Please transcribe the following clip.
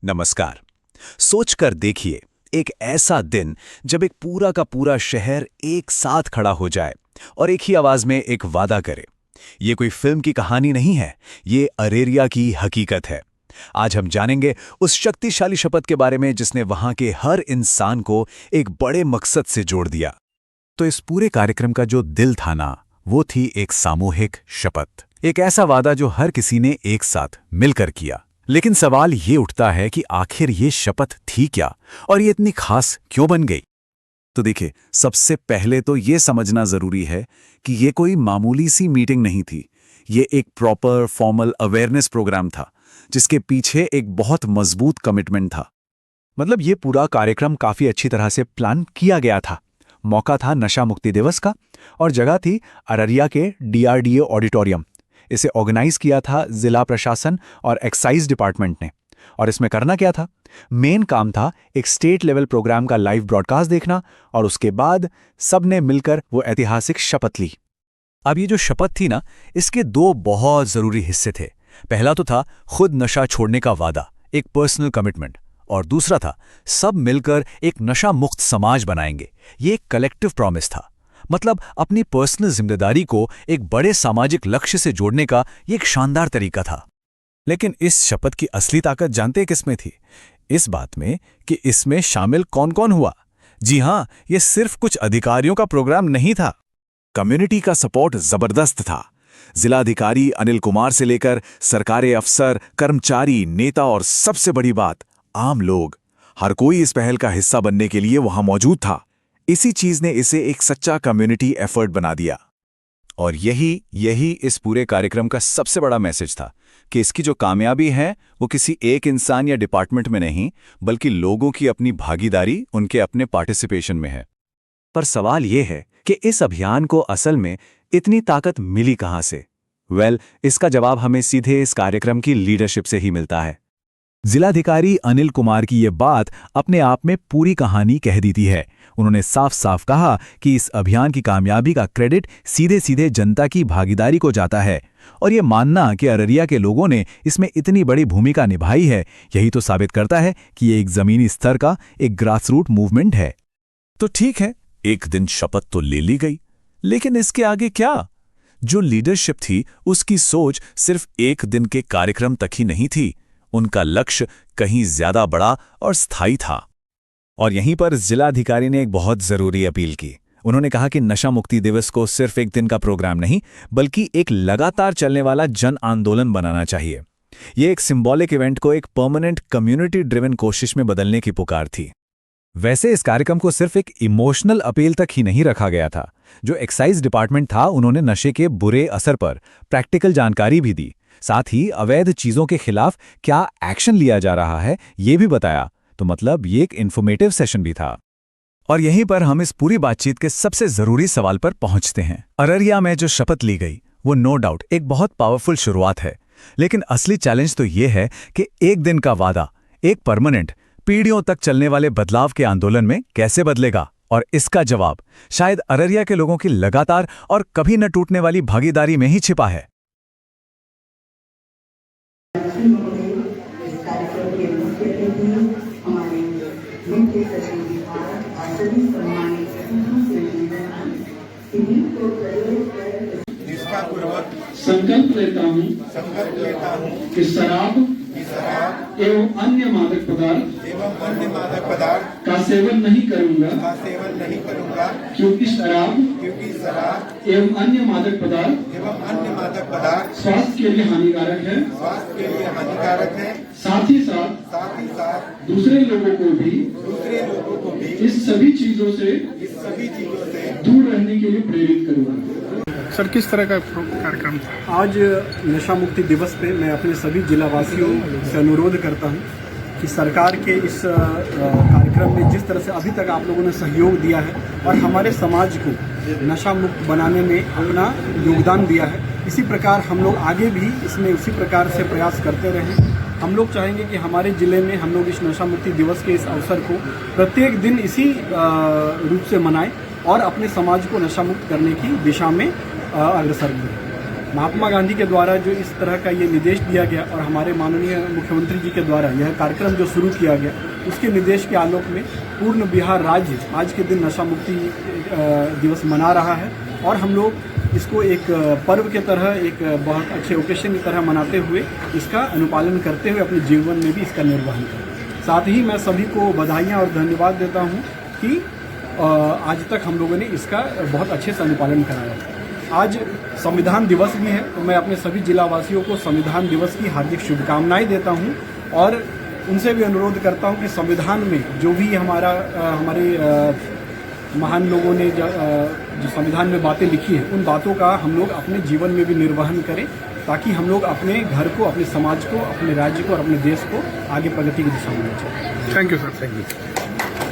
नमस्कार। सोचकर देखिए, एक ऐसा दिन जब एक पूरा का पूरा शहर एक साथ खड़ा हो जाए और एक ही आवाज में एक वादा करे। ये कोई फिल्म की कहानी नहीं है, ये अरेरिया की हकीकत है। आज हम जानेंगे उस शक्तिशाली शपथ के बारे में जिसने वहां के हर इंसान को एक बड़े मकसद से जोड़ दिया। तो इस पूरे कार्यक्रम का जो दिल था ना, वो थी एक सामूहिक शपथ, एक ऐसा वादा जो हर किसी ने एक साथ मिलकर किया। लेकिन सवाल ये उठता है कि आखिर ये शपथ थी क्या और ये इतनी खास क्यों बन गई। तो देखिए, सबसे पहले तो ये समझना जरूरी है कि ये कोई मामूली सी मीटिंग नहीं थी। ये एक प्रॉपर फॉर्मल अवेयरनेस प्रोग्राम था जिसके पीछे एक बहुत मजबूत कमिटमेंट था। मतलब ये पूरा कार्यक्रम काफी अच्छी तरह से प्लान किया गया था। मौका था नशा मुक्ति दिवस का और जगह थी अररिया के DRDA ऑडिटोरियम। इसे ऑर्गेनाइज किया था जिला प्रशासन और एक्साइज डिपार्टमेंट ने। और इसमें करना क्या था? मेन काम था एक स्टेट लेवल प्रोग्राम का लाइव ब्रॉडकास्ट देखना और उसके बाद सबने मिलकर वो ऐतिहासिक शपथ ली। अब ये जो शपथ थी ना, इसके दो बहुत जरूरी हिस्से थे। पहला तो था खुद नशा छोड़ने का वादा, एक पर्सनल कमिटमेंट, और दूसरा था सब मिलकर एक नशा मुक्त समाज बनाएंगे। ये एक कलेक्टिव प्रॉमिस था। मतलब अपनी पर्सनल जिम्मेदारी को एक बड़े सामाजिक लक्ष्य से जोड़ने का ये एक शानदार तरीका था। लेकिन इस शपथ की असली ताकत जानते किसमें थी? इस बात में कि इसमें शामिल कौन कौन हुआ। जी हां, ये सिर्फ कुछ अधिकारियों का प्रोग्राम नहीं था। कम्युनिटी का सपोर्ट जबरदस्त था। जिलाधिकारी अनिल कुमार से लेकर सरकारी अफसर, कर्मचारी, नेता और सबसे बड़ी बात, आम लोग, हर कोई इस पहल का हिस्सा बनने के लिए वहां मौजूद था। इसी चीज ने इसे एक सच्चा कम्युनिटी एफर्ट बना दिया। और यही इस पूरे कार्यक्रम का सबसे बड़ा मैसेज था कि इसकी जो कामयाबी है वो किसी एक इंसान या डिपार्टमेंट में नहीं, बल्कि लोगों की अपनी भागीदारी, उनके अपने पार्टिसिपेशन में है। पर सवाल ये है कि इस अभियान को असल में इतनी ताकत मिली कहां से? इसका जवाब हमें सीधे इस कार्यक्रम की लीडरशिप से ही मिलता है। जिलाधिकारी अनिल कुमार की ये बात अपने आप में पूरी कहानी कह देती है। उन्होंने साफ साफ कहा कि इस अभियान की कामयाबी का क्रेडिट सीधे सीधे जनता की भागीदारी को जाता है। और ये मानना कि अररिया के लोगों ने इसमें इतनी बड़ी भूमिका निभाई है, यही तो साबित करता है कि ये एक जमीनी स्तर का एक ग्रासरूट मूवमेंट है। तो ठीक है, एक दिन शपथ तो ले ली गई, लेकिन इसके आगे क्या? जो लीडरशिप थी उसकी सोच सिर्फ एक दिन के कार्यक्रम तक ही नहीं थी। उनका लक्ष्य कहीं ज्यादा बड़ा और स्थायी था। और यहीं पर जिलाधिकारी ने एक बहुत जरूरी अपील की। उन्होंने कहा कि नशा मुक्ति दिवस को सिर्फ एक दिन का प्रोग्राम नहीं, बल्कि एक लगातार चलने वाला जन आंदोलन बनाना चाहिए। ये एक सिंबॉलिक इवेंट को एक परमानेंट कम्युनिटी ड्रिवन कोशिश में बदलने की पुकार थी। वैसे इस कार्यक्रम को सिर्फ एक इमोशनल अपील तक ही नहीं रखा गया था। जो एक्साइज डिपार्टमेंट था, उन्होंने नशे के बुरे असर पर प्रैक्टिकल जानकारी भी दी। साथ ही अवैध चीजों के खिलाफ क्या एक्शन लिया जा रहा है ये भी बताया। तो मतलब ये एक इन्फॉर्मेटिव सेशन भी था। और यहीं पर हम इस पूरी बातचीत के सबसे जरूरी सवाल पर पहुंचते हैं। अररिया में जो शपथ ली गई वो नो डाउट एक बहुत पावरफुल शुरुआत है, लेकिन असली चैलेंज तो ये है कि एक दिन का वादा एक परमानेंट, पीढ़ियों तक चलने वाले बदलाव के आंदोलन में कैसे बदलेगा। और इसका जवाब शायद अररिया के लोगों की लगातार और कभी न टूटने वाली भागीदारी में ही छिपा है। इस कार्यक्रम के मुख्य अतिथि हमारे मुख्य सचिव विभाग और सभी सम्मानित निष्ठापूर्वक संकल्प लेता हूँ कि शराब एवं अन्य मादक पदार्थ का सेवन नहीं करूँगा, क्योंकि शराब एवं अन्य मादक पदार्थ स्वास्थ्य के लिए हानिकारक है। साथ ही साथ दूसरे लोगों को भी इस सभी चीजों से दूर रहने के लिए प्रेरित करूँगा। सर, किस तरह का कार्यक्रम था? आज नशा मुक्ति दिवस पे मैं अपने सभी जिलावासियों से अनुरोध करता हूं कि सरकार के इस कार्यक्रम में जिस तरह से अभी तक आप लोगों ने सहयोग दिया है और हमारे समाज को नशा मुक्त बनाने में अपना योगदान दिया है, इसी प्रकार हम लोग आगे भी इसमें उसी प्रकार से प्रयास करते रहें। हम लोग चाहेंगे कि हमारे ज़िले में हम लोग इस नशा मुक्ति दिवस के इस अवसर को प्रत्येक दिन इसी रूप से मनाएं और अपने समाज को नशा मुक्त करने की दिशा में अग्रसर करें। महात्मा गांधी के द्वारा जो इस तरह का ये निर्देश दिया गया और हमारे माननीय मुख्यमंत्री जी के द्वारा यह कार्यक्रम जो शुरू किया गया, उसके निर्देश के आलोक में पूर्ण बिहार राज्य आज के दिन नशा मुक्ति दिवस मना रहा है और हम लोग इसको एक पर्व के तरह, एक बहुत अच्छे ओकेशन की तरह मनाते हुए इसका अनुपालन करते हुए अपने जीवन में भी इसका निर्वहन करें। साथ ही मैं सभी को बधाइयाँ और धन्यवाद देता हूँ कि आज तक हम लोगों ने इसका बहुत अच्छे से अनुपालन कराया। आज संविधान दिवस भी है, तो मैं अपने सभी जिलावासियों को संविधान दिवस की हार्दिक शुभकामनाएं देता हूं और उनसे भी अनुरोध करता हूं कि संविधान में जो भी हमारे महान लोगों ने जो संविधान में बातें लिखी हैं, उन बातों का हम लोग अपने जीवन में भी निर्वहन करें, ताकि हम लोग अपने घर को, अपने समाज को, अपने राज्य को और अपने देश को आगे प्रगति की दिशा में ले जाएं। Thank you sir. Thank you.